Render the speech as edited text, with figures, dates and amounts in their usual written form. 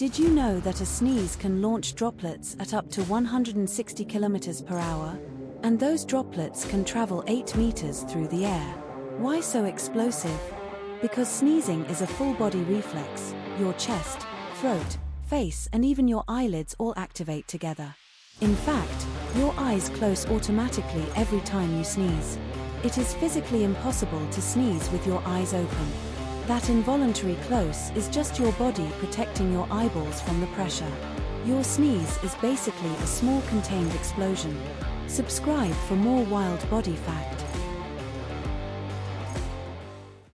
Did you know that a sneeze can launch droplets at up to 160 kilometers per hour? And those droplets can travel 8 meters through the air. Why so explosive? Because sneezing is a full-body reflex. Your chest, throat, face, and even your eyelids all activate together. In fact, your eyes close automatically every time you sneeze. It is physically impossible to sneeze with your eyes open. That involuntary close is just your body protecting your eyeballs from the pressure. Your sneeze is basically a small contained explosion. Subscribe for more wild body facts.